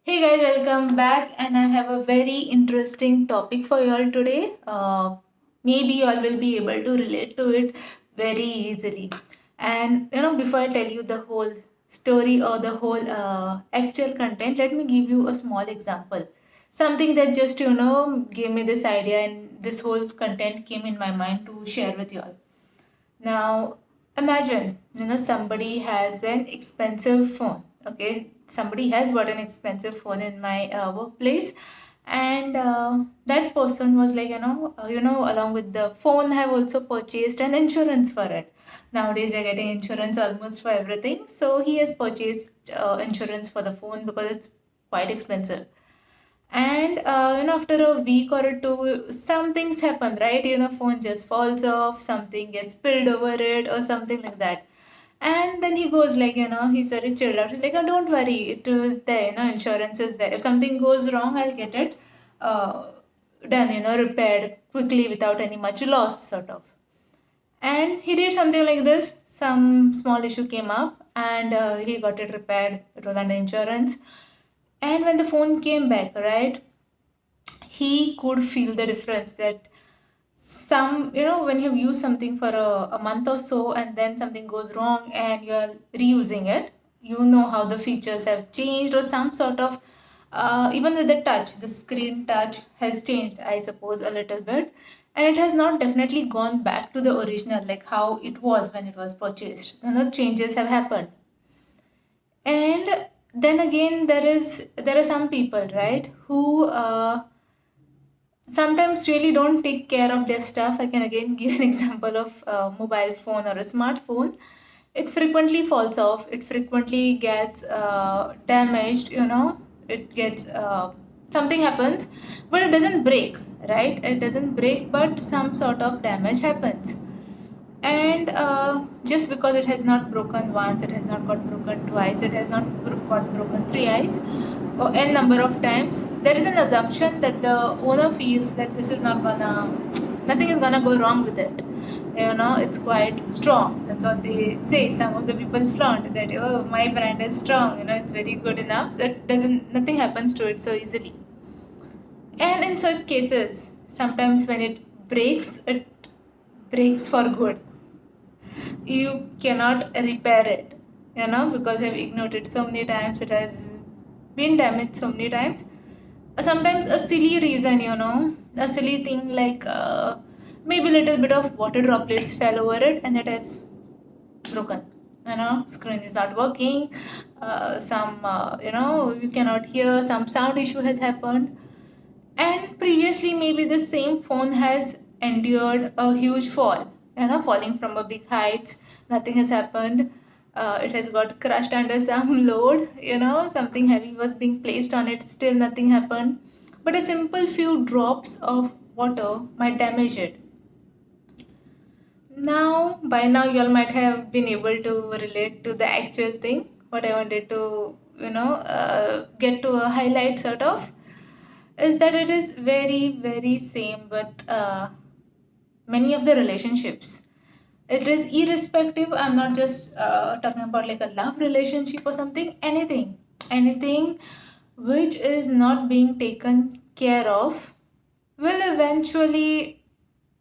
Hey guys, welcome back, and I have a very interesting topic for you all today. Maybe you all will be able to relate to it very easily. And before I tell you the whole story or the whole actual content, let me give you a small example. Something that just gave me this idea, and this whole content came in my mind to share with you all. Now, imagine, somebody has an expensive phone. Okay, somebody has bought an expensive phone in my workplace, and that person was like, along with the phone, have also purchased an insurance for it. Nowadays, we're getting insurance almost for everything, so he has purchased insurance for the phone because it's quite expensive. And after a week or two, some things happen, right? Phone just falls off, something gets spilled over it, or something like that. And then he goes like, he's very chilled out. He's like, oh, don't worry, it was there, insurance is there. If something goes wrong, I'll get it uh, done, repaired quickly without any much loss, sort of. And he did something like this. Some small issue came up, and he got it repaired. It was under insurance. And when the phone came back, right, he could feel the difference that when you've used something for a month or so and then something goes wrong and you're reusing it, you know how the features have changed or some sort of even with the touch, the screen touch has changed, I suppose, a little bit. And it has not definitely gone back to the original, like how it was when it was purchased. Changes have happened. And then again, there are some people, right, who sometimes really don't take care of their stuff. I can again give an example of a mobile phone or a smartphone. It frequently falls off. It frequently gets damaged. It gets something happens, but it doesn't break. Right? It doesn't break, but some sort of damage happens. And just because it has not broken once, it has not got broken twice, it has not got broken thrice or n number of times, there is an assumption that the owner feels that this is not gonna, nothing is gonna go wrong with it. It's quite strong. That's what they say. Some of the people flaunt that, oh, my brand is strong. It's very good enough. So it doesn't. Nothing happens to it so easily. And in such cases, sometimes when it breaks for good. You cannot repair it, because I've ignored it so many times. It has been damaged so many times. Sometimes a silly reason, a silly thing like maybe a little bit of water droplets fell over it and it has broken. Screen is not working. You cannot hear. Some sound issue has happened. And previously, maybe the same phone has endured a huge fall, falling from a big height. Nothing has happened. It has got crushed under some load, something heavy was being placed on it, still nothing happened. But a simple few drops of water might damage it. Now, by now, you all might have been able to relate to the actual thing, what I wanted to, get to a highlight sort of is that it is very, very same with many of the relationships. It is irrespective. I'm not just talking about like a love relationship or something. Anything which is not being taken care of will eventually,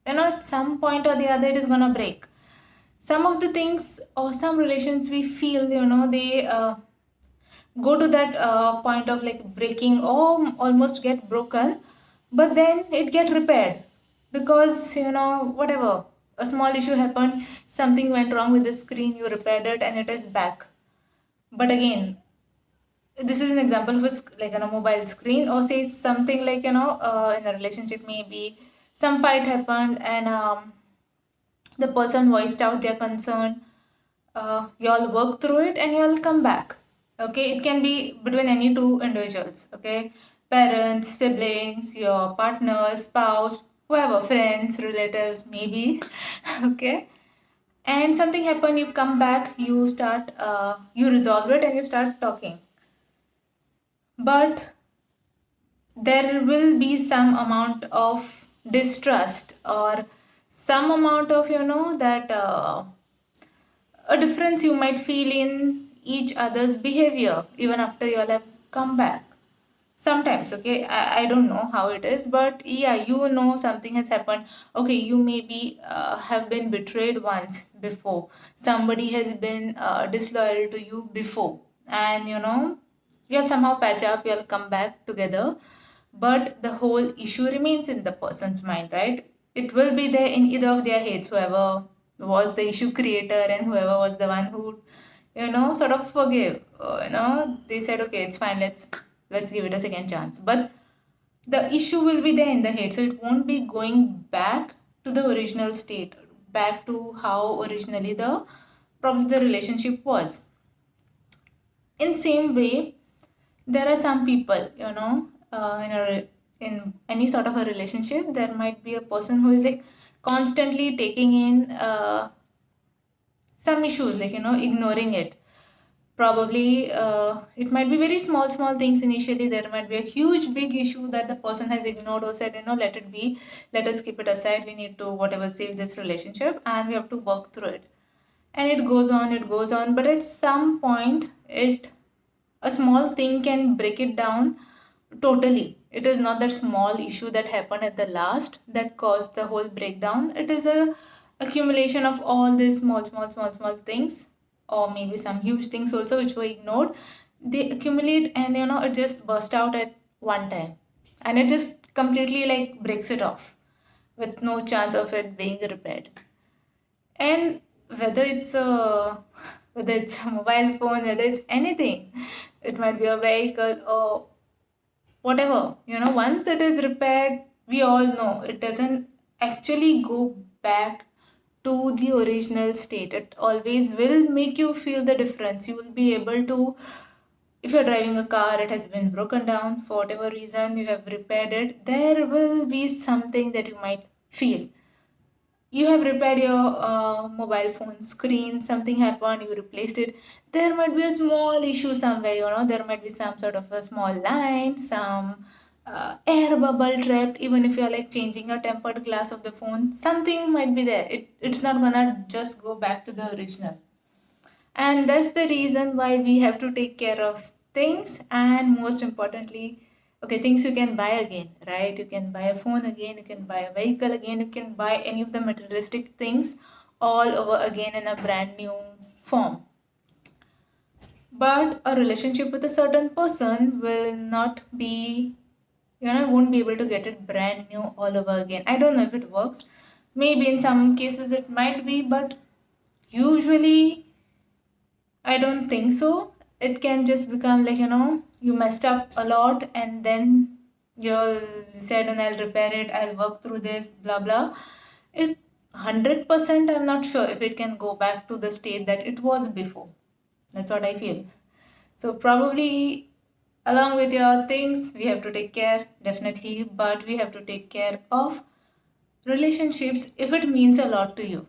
at some point or the other, it is gonna break. Some of the things or some relations we feel, they go to that point of like breaking or almost get broken, but then it get repaired because whatever, a small issue happened, something went wrong with the screen, you repaired it and it is back. But again, this is an example of like a mobile screen, or say something like in a relationship, maybe some fight happened and the person voiced out their concern. Y'all work through it and y'all come back. Okay, it can be between any two individuals. Okay, parents, siblings, your partner, spouse, whoever, friends, relatives, maybe. Okay, and something happened, you come back, you start, you resolve it and you start talking. But there will be some amount of distrust or some amount of that a difference you might feel in each other's behavior even after you all have come back. Sometimes, okay, I don't know how it is, but yeah, something has happened. Okay, you maybe have been betrayed once before. Somebody has been disloyal to you before, and you'll somehow patch up, you'll come back together, but the whole issue remains in the person's mind, right? It will be there in either of their heads, whoever was the issue creator and whoever was the one who sort of forgive. They said, okay, it's fine, let's give it a second chance, but the issue will be there in the head, so it won't be going back to the original state, back to how originally the probably the relationship was. In same way, there are some people, in any sort of a relationship, there might be a person who is like constantly taking in some issues, like ignoring it. Probably it might be very small things initially. There might be a huge big issue that the person has ignored or said, let it be, let us keep it aside, we need to whatever save this relationship and we have to work through it. And it goes on, but at some point, it a small thing can break it down totally. It is not that small issue that happened at the last that caused the whole breakdown. It is a accumulation of all these small things, or maybe some huge things also which were ignored. They accumulate, and it just burst out at one time, and it just completely like breaks it off with no chance of it being repaired. And whether it's a whether it's a mobile phone, whether it's anything, it might be a vehicle or whatever, once it is repaired, we all know it doesn't actually go back to the original state. It always will make you feel the difference. You will be able to, if you're driving a car, it has been broken down for whatever reason, you have repaired it, there will be something that you might feel. You have repaired your mobile phone screen, something happened, you replaced it, there might be a small issue somewhere, there might be some sort of a small line, some air bubble trapped. Even if you're like changing your tempered glass of the phone, something might be there. It's not gonna just go back to the original. And that's the reason why we have to take care of things, and most importantly, okay, things you can buy again, right? You can buy a phone again, you can buy a vehicle again, you can buy any of the materialistic things all over again in a brand new form. But a relationship with a certain person will not be, won't be able to get it brand new all over again. I don't know if it works. Maybe in some cases it might be, but usually I don't think so. It can just become like, you messed up a lot, and then you said, and I'll repair it, I'll work through this, blah, blah. It 100%, I'm not sure if it can go back to the state that it was before. That's what I feel. So, probably along with your things, we have to take care, definitely, but we have to take care of relationships if it means a lot to you.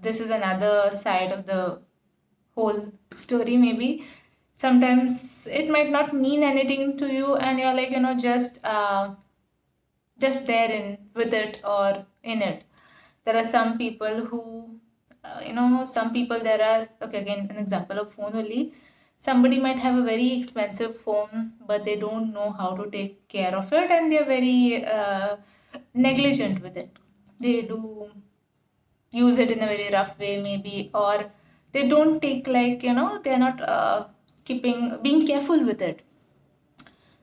This is another side of the whole story. Maybe sometimes it might not mean anything to you, and you're like, just there in with it or in it. There are some people who, some people, there are, okay, again an example of phone only. Somebody might have a very expensive phone, but they don't know how to take care of it, and they're very negligent with it. They do use it in a very rough way maybe, or they don't take, like, they're not keeping being careful with it,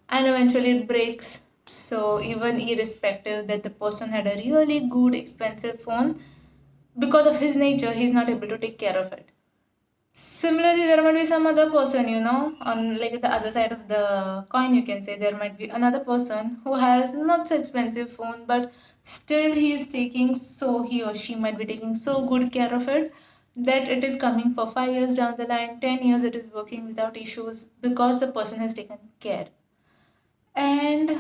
and eventually it breaks. So even irrespective that the person had a really good expensive phone, because of his nature he's not able to take care of it. Similarly, there might be some other person, on like the other side of the coin, you can say, there might be another person who has not so expensive phone, but still he or she might be taking so good care of it that it is coming for 5 years down the line, 10 years, it is working without issues because the person has taken care. And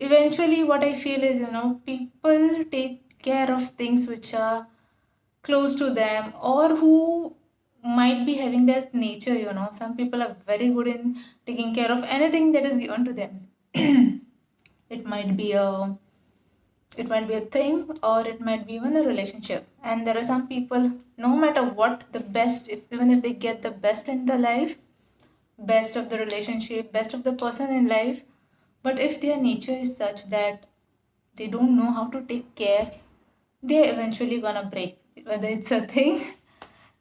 eventually, what I feel is, people take care of things which are close to them, or who might be having that nature. Some people are very good in taking care of anything that is given to them. it might be a it might be a thing, or it might be even a relationship. And there are some people, no matter what, the best, even if they get the best in the life, best of the relationship, best of the person in life. But if their nature is such that they don't know how to take care, they're eventually gonna break. Whether it's a thing,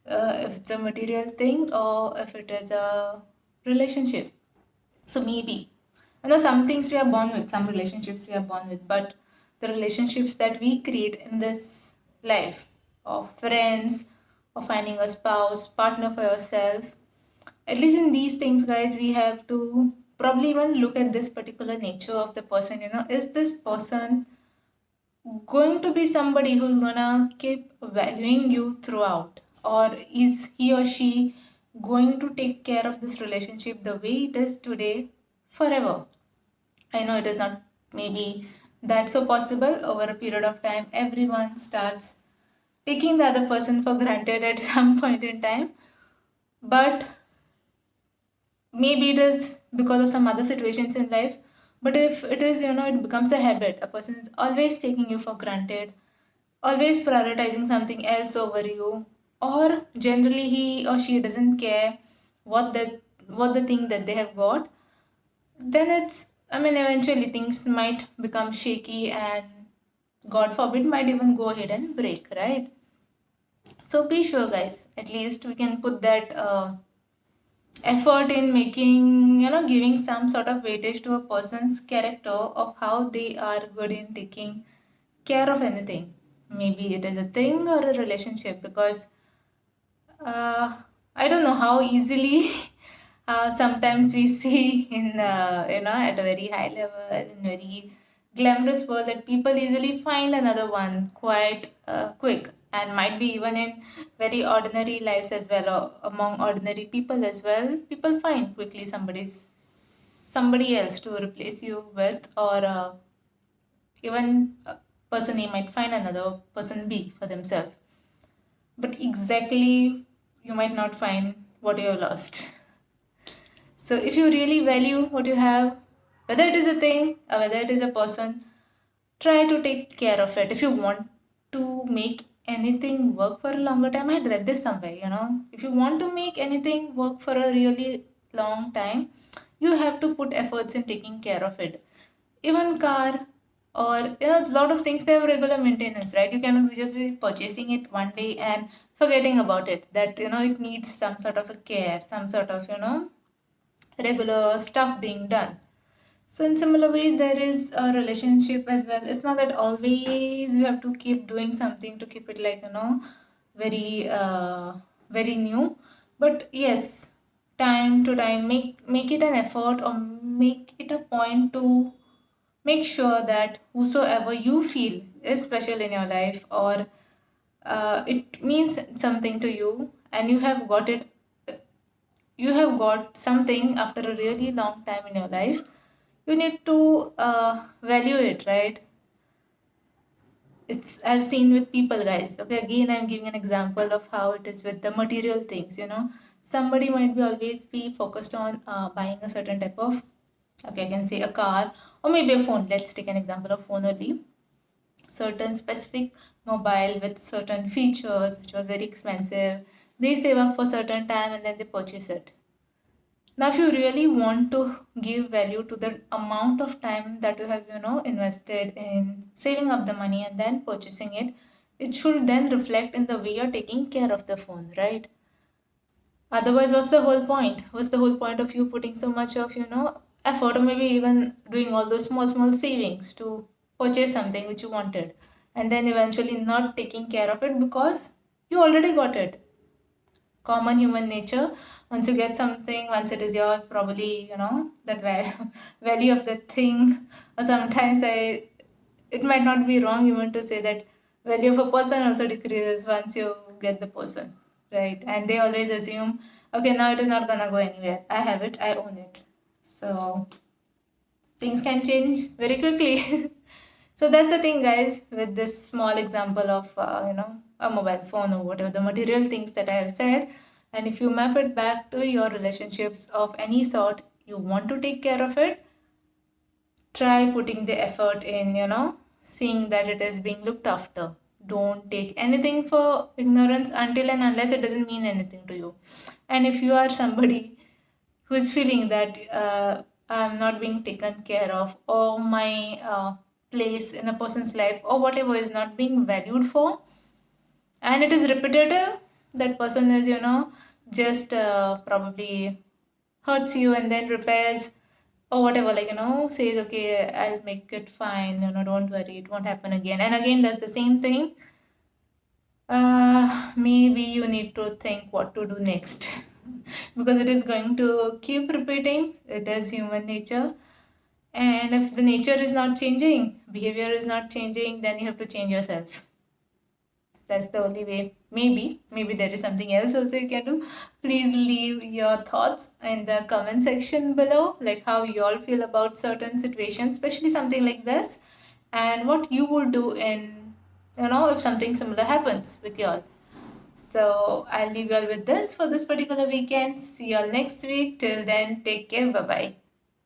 if it's a material thing, or if it is a relationship. So maybe, some things we are born with, some relationships we are born with, but the relationships that we create in this life, of friends, of finding a spouse, partner for yourself, at least in these things, guys, we have to probably even look at this particular nature of the person. Is this person going to be somebody who's gonna keep valuing you throughout, or is he or she going to take care of this relationship the way it is today forever? I know it is not maybe that so possible. Over a period of time, everyone starts taking the other person for granted at some point in time, but maybe it is because of some other situations in life. But if it is, it becomes a habit, a person is always taking you for granted, always prioritizing something else over you, or generally he or she doesn't care what the what the thing that they have got, then eventually things might become shaky, and god forbid might even go ahead and break, right? So be sure, guys, at least we can put that effort in making, giving some sort of weightage to a person's character, of how they are good in taking care of anything. Maybe it is a thing or a relationship, because uh, I don't know how easily sometimes we see in, at a very high level, in very glamorous world, that people easily find another one quite quick, and might be even in very ordinary lives as well, or among ordinary people as well. People find quickly somebody else to replace you with, or even a person A might find another person B for themselves. But exactly, you might not find what you have lost. So if you really value what you have, whether it is a thing or whether it is a person, try to take care of it. If you want to make anything work for a longer time, I had read this somewhere, if you want to make anything work for a really long time, you have to put efforts in taking care of it. Even car, or a lot of things, they have regular maintenance, right? You cannot just be purchasing it one day and forgetting about it, that it needs some sort of a care, some sort of regular stuff being done. So in similar way, there is a relationship as well. It's not that always you have to keep doing something to keep it like, very very new. But yes, time to time, make it an effort, or make it a point to make sure that whosoever you feel is special in your life, or it means something to you, and you have got something after a really long time in your life, you need to value it, right? It's I've seen with people, guys. Okay, again, I'm giving an example of how it is with the material things. Somebody might be always be focused on buying a certain type of, okay, I can say a car, or maybe a phone. Let's take an example of phone only. Certain specific mobile with certain features which was very expensive, they save up for certain time and then they purchase it. Now if you really want to give value to the amount of time that you have invested in saving up the money and then purchasing it, it should then reflect in the way you're taking care of the phone, right? Otherwise, what's the whole point of you putting so much of effort, or maybe even doing all those small savings to purchase something which you wanted, and then eventually not taking care of it because you already got it? Common human nature. Once you get something, once it is yours, probably that value of the thing, or sometimes I it might not be wrong even to say that value of a person also decreases once you get the person, right? And they always assume, okay, now it is not gonna go anywhere, I have it, I own it. So things can change very quickly. So that's the thing, guys, with this small example of a mobile phone, or whatever the material things that I have said. And if you map it back to your relationships of any sort, you want to take care of it, try putting the effort in, seeing that it is being looked after. Don't take anything for ignorance until and unless it doesn't mean anything to you. And if you are somebody who is feeling that I'm not being taken care of, or my place in a person's life or whatever is not being valued for, and it is repetitive, that person is, just probably hurts you and then repairs or whatever, like, says, okay, I'll make it fine, don't worry, it won't happen again, and again does the same thing. Maybe you need to think what to do next because it is going to keep repeating. It is human nature. And if the nature is not changing, behavior is not changing, then you have to change yourself. That's the only way. Maybe there is something else also you can do. Please leave your thoughts in the comment section below, like how you all feel about certain situations, especially something like this, and what you would do in, if something similar happens with you all. So I'll leave you all with this for this particular weekend. See you all next week. Till then, take care. Bye bye.